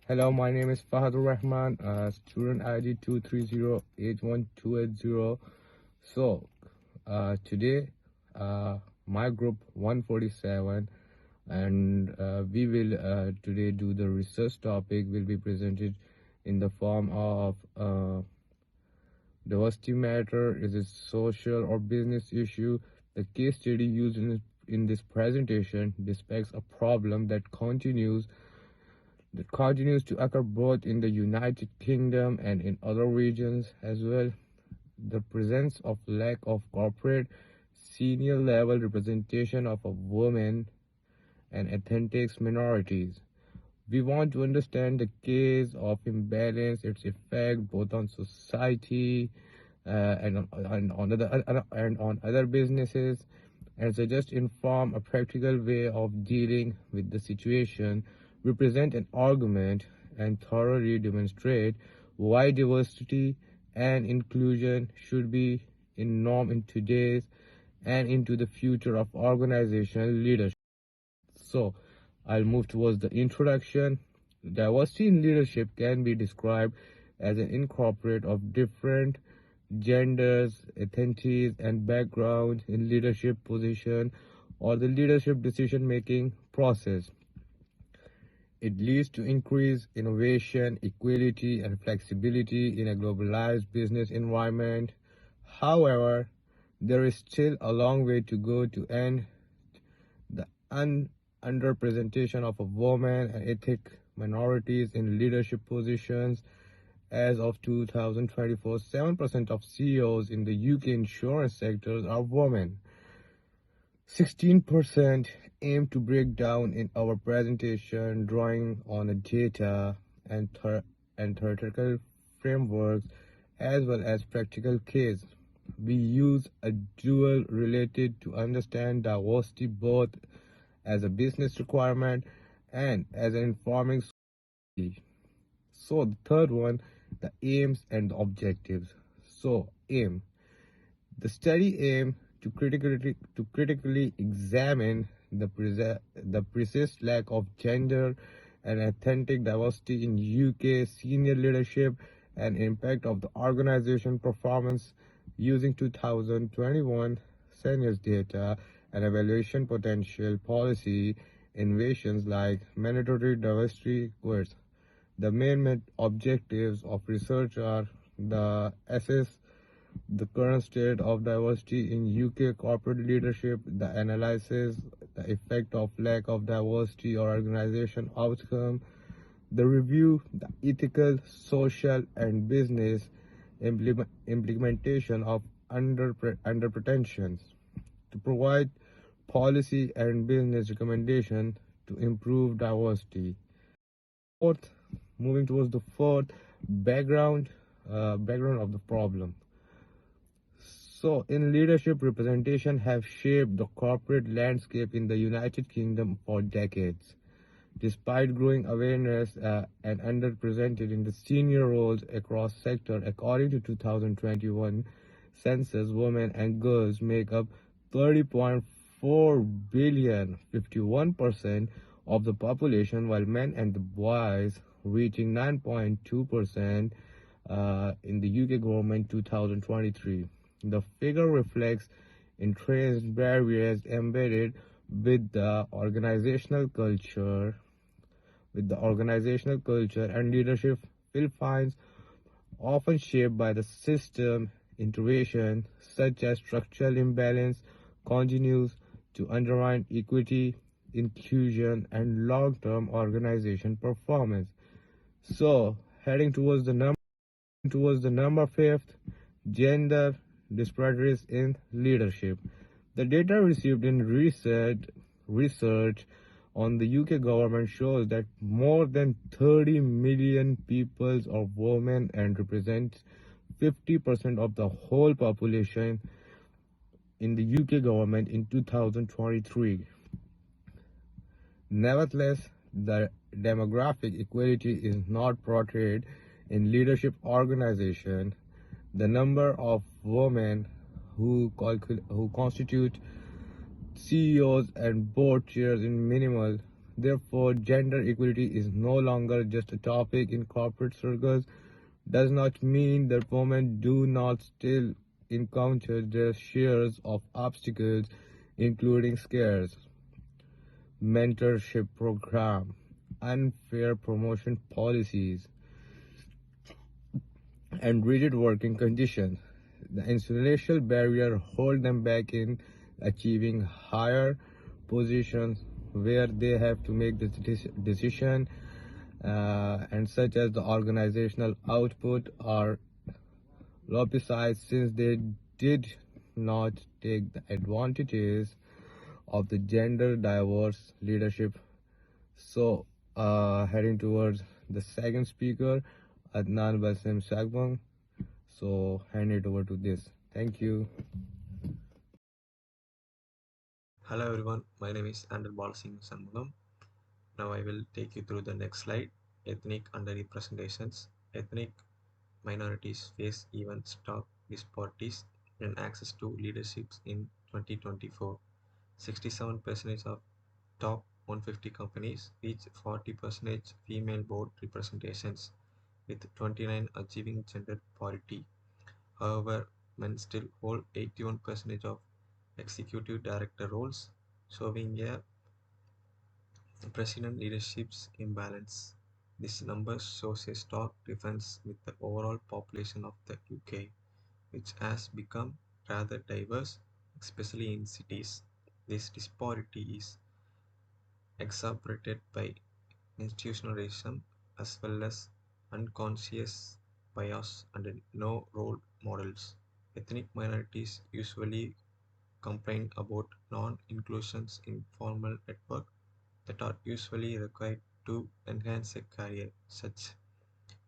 Hello, my name is Fahadur Rahman, student ID 230812880. So, today, my group 147, and we will today do the research topic will be presented in the form of diversity matter, is it social or business issue. The case study used in this presentation depicts a problem that continues to occur both in the United Kingdom and in other regions as well. The presence of lack of corporate senior level representation of a woman and ethnic minorities. We want to understand the case of imbalance, its effect both on society and on other businesses, and suggest inform a practical way of dealing with the situation. We present an argument and thoroughly demonstrate why diversity and inclusion should be in norm in today's and into the future of organizational leadership. So, I'll move towards the introduction. Diversity in leadership can be described as an incorporate of different genders, ethnicities, and backgrounds in leadership position or the leadership decision-making process. It leads to increased innovation, equality, and flexibility in a globalized business environment. However, there is still a long way to go to end the underrepresentation of women and ethnic minorities in leadership positions. As of 2024, 7% of CEOs in the UK insurance sectors are women. 16% aim to break down in our presentation, drawing on the data and theoretical frameworks as well as practical case. We use a dual related to understand diversity both as a business requirement and as an informing strategy. So the third one, the aims and the objectives. So aim. The study aim to critically examine the persistent lack of gender and ethnic diversity in UK senior leadership and impact of the organization performance using 2021 census data and evaluation potential policy innovations like mandatory diversity quotes. The main objectives of research are the assess the current state of diversity in UK corporate leadership, the analysis, the effect of lack of diversity or organization outcome, the review, the ethical, social, and business implementation of under pretensions to provide policy and business recommendation to improve diversity. Fourth, moving towards the fourth background of the problem. So, in leadership, representation have shaped the corporate landscape in the United Kingdom for decades. Despite growing awareness and underrepresented in the senior roles across sector, according to 2021 census, women and girls make up 30.4 billion, 51% of the population, while men and the boys reaching 9.2% in the UK government 2023. The figure reflects entrenched barriers embedded with the organizational culture and leadership philosophies often shaped by the system intervention such as structural imbalance continues to undermine equity, inclusion, and long-term organization performance. So, heading towards the number fifth, gender disparities in leadership. The data received in research on the UK government shows that more than 30 million people are women and represent 50% of the whole population in the UK government in 2023. Nevertheless, the demographic equality is not portrayed in leadership organization. The number of women who constitute CEOs and board chairs is minimal. Therefore, gender equality is no longer just a topic in corporate circles. Does not mean that women do not still encounter their shares of obstacles, including scarce mentorship program, unfair promotion policies, and rigid working conditions. The institutional barrier hold them back in achieving higher positions where they have to make this decision, and such as the organizational output are lopsided since they did not take the advantages of the gender diverse leadership. So, heading towards the second speaker, Adnan Basim Sagbang. So, hand it over to this. Thank you. Hello everyone, my name is Andrew Balasingh Sanmugam. Now I will take you through the next slide. Ethnic underrepresentations. Ethnic minorities face even stark disparities in access to leaderships in 2024. 67% of top 150 companies reach 40% female board representations, with 29 achieving gender parity. However, men still hold 81% of executive director roles, showing a president leadership's imbalance. This number shows a stark difference with the overall population of the UK, which has become rather diverse, especially in cities. This disparity is exacerbated by institutional racism as well as unconscious bias and no role models. Ethnic minorities usually complain about non-inclusions in formal network that are usually required to enhance a career. Such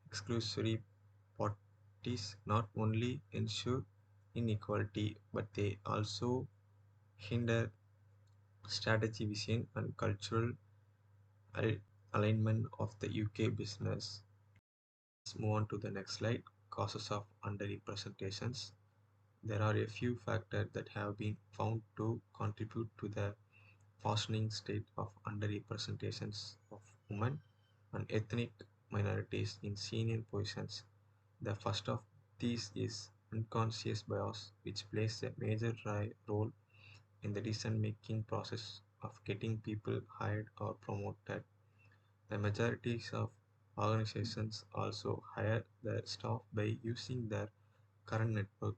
exclusory parties not only ensure inequality but they also hinder strategy vision and cultural alignment of the UK business. Let's move on to the next slide. Causes of underrepresentations. There are a few factors that have been found to contribute to the worsening state of underrepresentations of women and ethnic minorities in senior positions. The first of these is unconscious bias, which plays a major role in the decision-making process of getting people hired or promoted. The majority of organizations also hire their staff by using their current network,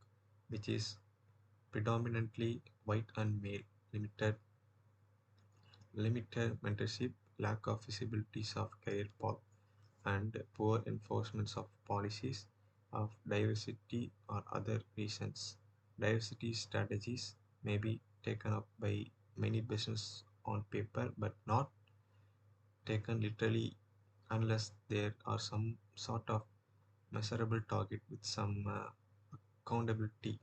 which is predominantly white and male, limited mentorship, lack of visibility of career path, and poor enforcement of policies of diversity or other reasons. Diversity strategies may be taken up by many businesses on paper but not taken literally unless there are some sort of measurable target with some accountability.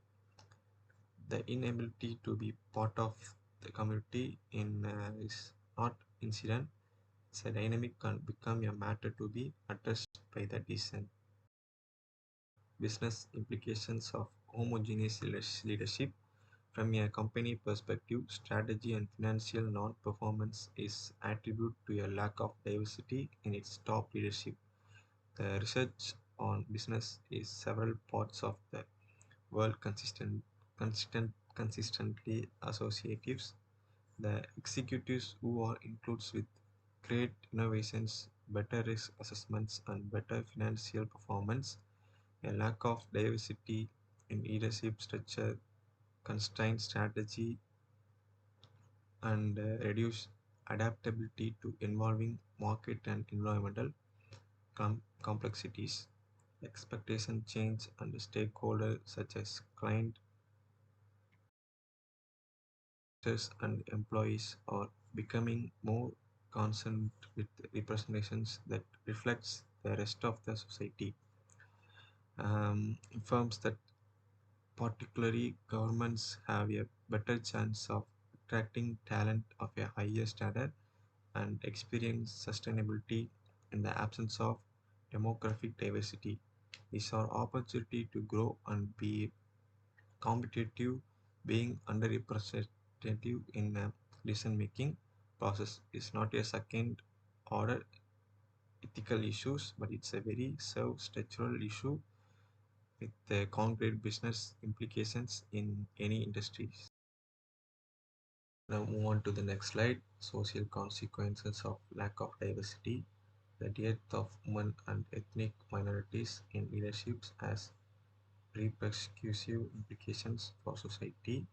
The inability to be part of the community in is not incident. It's a dynamic can become a matter to be addressed by the decent business implications of homogeneous leadership. From a company perspective, strategy and financial non-performance is attributed to a lack of diversity in its top leadership. The research on business is several parts of the world consistently associatives. The executives who are includes with great innovations, better risk assessments, and better financial performance. A lack of diversity in leadership structure constrains strategy and reduce adaptability to involving market and environmental complexities. Expectation change and stakeholders such as client, investors, and employees are becoming more concerned with representations that reflects the rest of the society. Firms that particularly governments have a better chance of attracting talent of a higher standard and experience sustainability in the absence of demographic diversity. These are opportunity to grow and be competitive. Being underrepresented in decision making process is not a second order ethical issues, but it's a very serve structural issue with concrete business implications in any industries. Now move on to the next slide. Social consequences of lack of diversity. The death of women and ethnic minorities in leaderships has repercussive implications for society.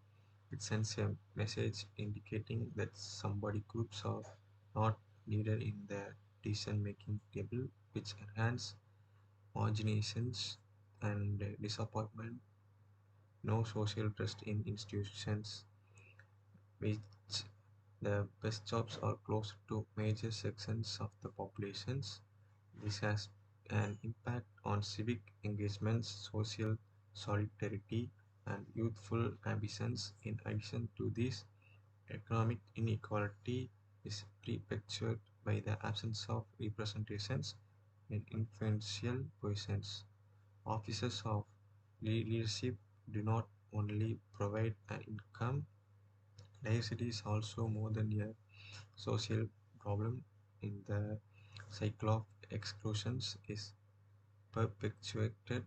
It sends a message indicating that somebody groups are not needed in the decision-making table, which enhance marginations and disappointment. No social trust in institutions, which the best jobs are close to major sections of the populations. This has an impact on civic engagements, social solidarity, and youthful ambitions. In addition to this, economic inequality is perpetuated by the absence of representations in influential positions. Offices of leadership do not only provide an income, diversity is also more than a social problem. In the cycle of exclusions is perpetuated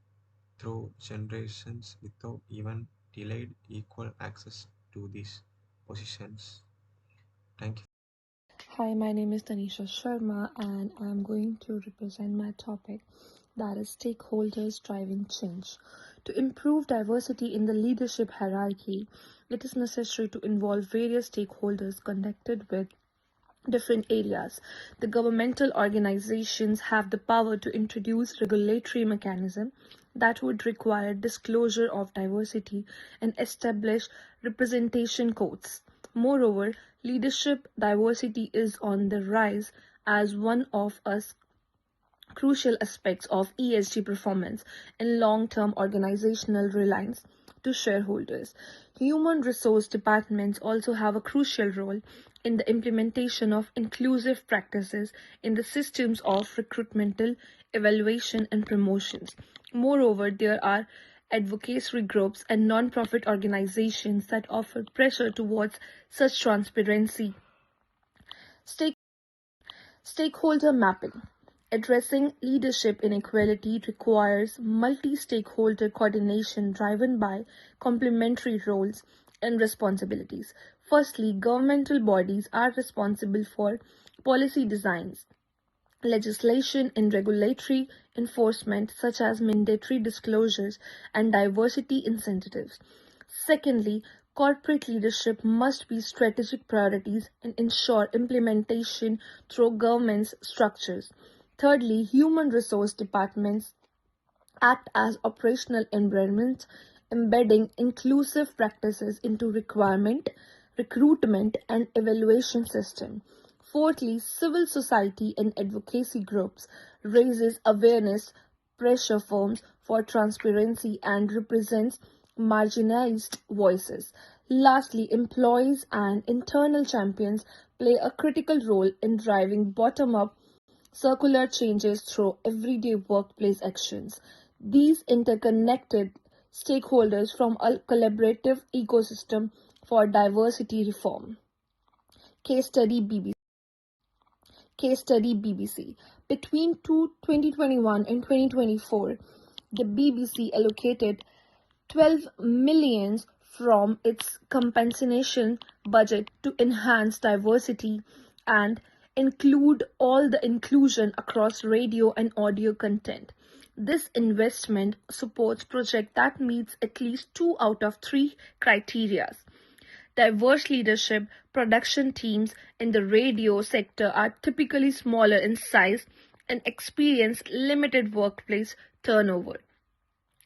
through generations without even delayed equal access to these positions. Thank you. Hi, my name is Tanisha Sharma, and I'm going to represent my topic, that is stakeholders driving change. To improve diversity in the leadership hierarchy, it is necessary to involve various stakeholders connected with different areas. The governmental organizations have the power to introduce regulatory mechanism that would require disclosure of diversity and establish representation codes. Moreover, leadership diversity is on the rise as one of us crucial aspects of ESG performance and long-term organizational reliance to shareholders. Human resource departments also have a crucial role in the implementation of inclusive practices in the systems of recruitmental, evaluation, and promotions. Moreover, there are advocacy groups and non-profit organizations that offer pressure towards such transparency. Stakeholder mapping. Addressing leadership inequality requires multi-stakeholder coordination driven by complementary roles and responsibilities. Firstly, governmental bodies are responsible for policy designs, legislation and regulatory enforcement, such as mandatory disclosures and diversity incentives. Secondly, corporate leadership must be strategic priorities and ensure implementation through governance structures. Thirdly, human resource departments act as operational environments, embedding inclusive practices into requirement, recruitment, and evaluation system. Fourthly, civil society and advocacy groups raises awareness, pressure firms for transparency, and represents marginalized voices. Lastly, employees and internal champions play a critical role in driving bottom-up circular changes through everyday workplace actions. These interconnected stakeholders form a collaborative ecosystem for diversity reform. Case study BBC. Case study BBC. Between 2021 and 2024, the BBC allocated 12 millions from its compensation budget to enhance diversity and include all the inclusion across radio and audio content. This investment supports project that meets at least 2 out of 3 criteria. Diverse leadership production teams in the radio sector are typically smaller in size and experience limited workplace turnover.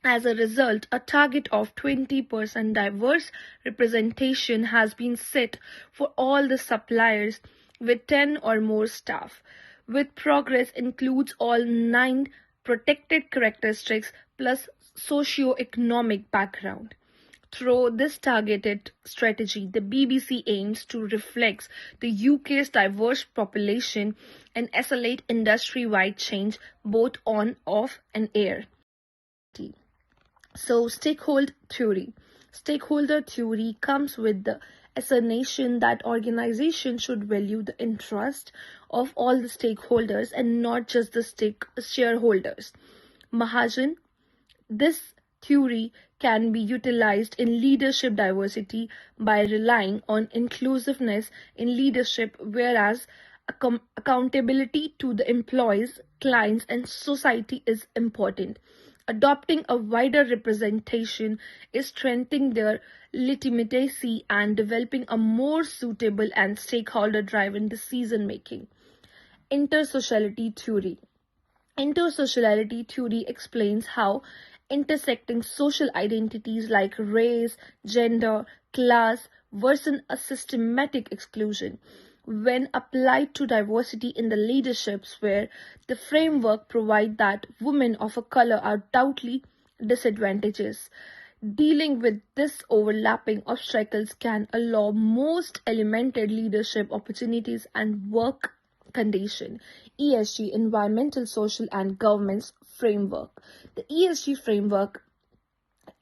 As a result, a target of 20% diverse representation has been set for all the suppliers with 10 or more staff, with progress includes all 9 protected characteristics plus socio-economic background. Through this targeted strategy, the BBC aims to reflect the UK's diverse population and accelerate industry-wide change both on, off, and air. So, stakeholder theory. Stakeholder theory comes with the assertion that organization should value the interest of all the stakeholders and not just the shareholders. Mahajan, this theory can be utilized in leadership diversity by relying on inclusiveness in leadership, whereas accountability to the employees, clients, and society is important. Adopting a wider representation is strengthening their legitimacy and developing a more suitable and stakeholder driven decision making. Intersociality theory. Intersociality theory explains how intersecting social identities like race, gender, class worsen a systematic exclusion. When applied to diversity in the leaderships where the framework provides that women of a color are doubtly disadvantages. Dealing with this overlapping obstacles can allow most elemental leadership opportunities and work condition. ESG, environmental, social, and governance framework. The ESG framework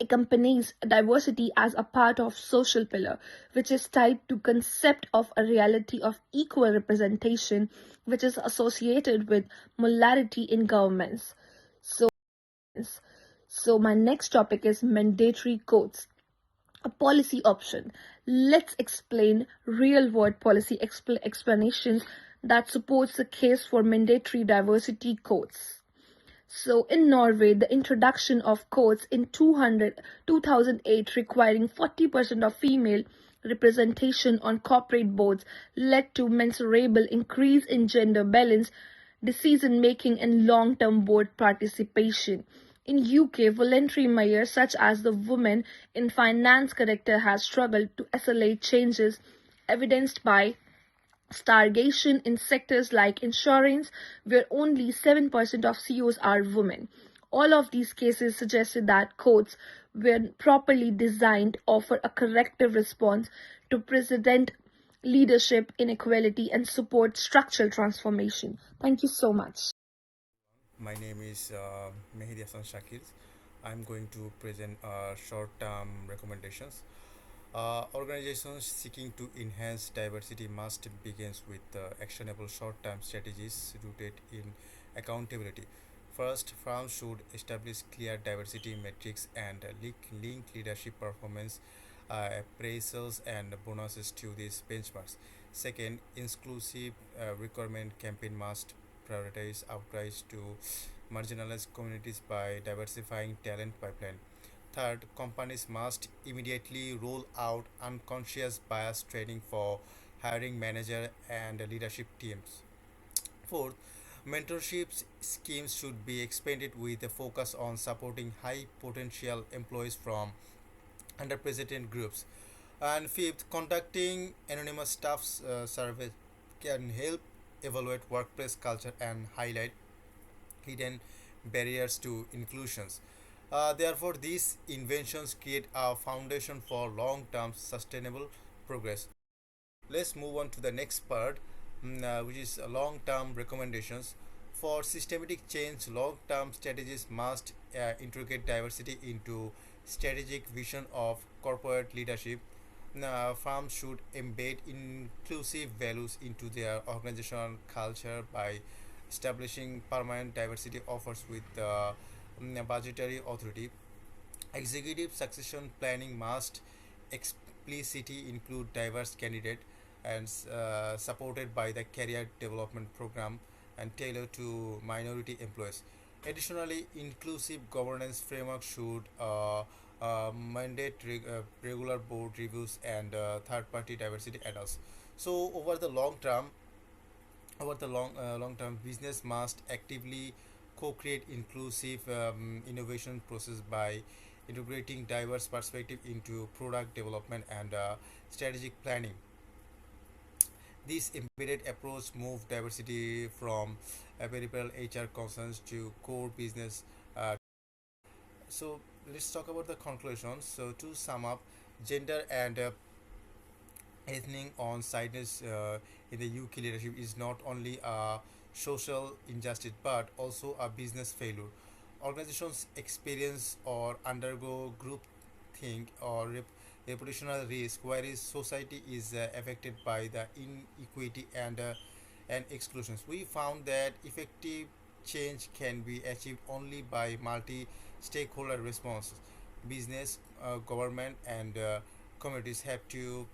accompanies diversity as a part of social pillar, which is tied to concept of a reality of equal representation, which is associated with molarity in governments. So, so my next topic is mandatory codes. A policy option. Let's explain real-world policy explanations that supports the case for mandatory diversity codes. So in Norway, the introduction of codes in 2008 requiring 40% of female representation on corporate boards led to measurable increase in gender balance, decision making and long-term board participation. In UK, voluntary measures such as the Women in Finance character has struggled to accelerate changes evidenced by stagnation in sectors like insurance, where only 7% of CEOs are women. All of these cases suggested that codes, when properly designed, offer a corrective response to present leadership inequality and support structural transformation. Thank you so much. My name is Mehdi Hassan Shakir. I'm going to present short-term recommendations. Organizations seeking to enhance diversity must begin with actionable short-term strategies rooted in accountability. First, firms should establish clear diversity metrics and link leadership performance appraisals and bonuses to these benchmarks. Second, inclusive recruitment campaign must prioritize outreach to marginalized communities by diversifying talent pipeline. Third, companies must immediately roll out unconscious bias training for hiring manager and leadership teams. Fourth, mentorship schemes should be expanded with a focus on supporting high potential employees from underrepresented groups. And fifth, conducting anonymous staff survey can help evaluate workplace culture and highlight hidden barriers to inclusions. Therefore, these inventions create a foundation for long-term sustainable progress. Let's move on to the next part, which is long-term recommendations. For systematic change, long-term strategies must integrate diversity into strategic vision of corporate leadership. Firms should embed inclusive values into their organizational culture by establishing permanent diversity offers with budgetary authority. Executive succession planning must explicitly include diverse candidate and supported by the career development program and tailored to minority employees. Additionally, inclusive governance framework should mandate regular board reviews and third-party diversity analysis. So, long term, business must actively co-create inclusive innovation process by integrating diverse perspective into product development and strategic planning. This embedded approach moved diversity from peripheral HR concerns to core business. So let's talk about the conclusions. So to sum up, gender and ethnic on sideness in the UK leadership is not only a social injustice but also a business failure. Organizations experience or undergo group think or reputational risk, whereas society is affected by the inequity and exclusions. We found that effective change can be achieved only by multi-stakeholder responses. Business, government, and communities have to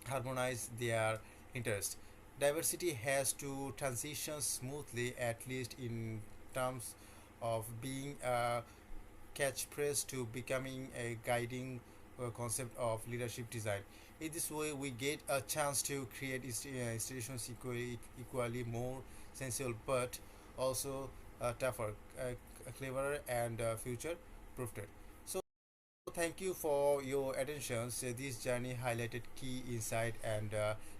harmonize their interests. Diversity has to transition smoothly, at least in terms of being a catchphrase to becoming a guiding concept of leadership design. In this way, we get a chance to create institutions equally more sensible, but also tougher, cleverer, and future proofed. So, thank you for your attention. So this journey highlighted key insight and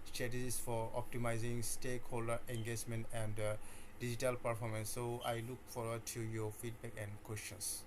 strategies for optimizing stakeholder engagement and digital performance. So, I look forward to your feedback and questions.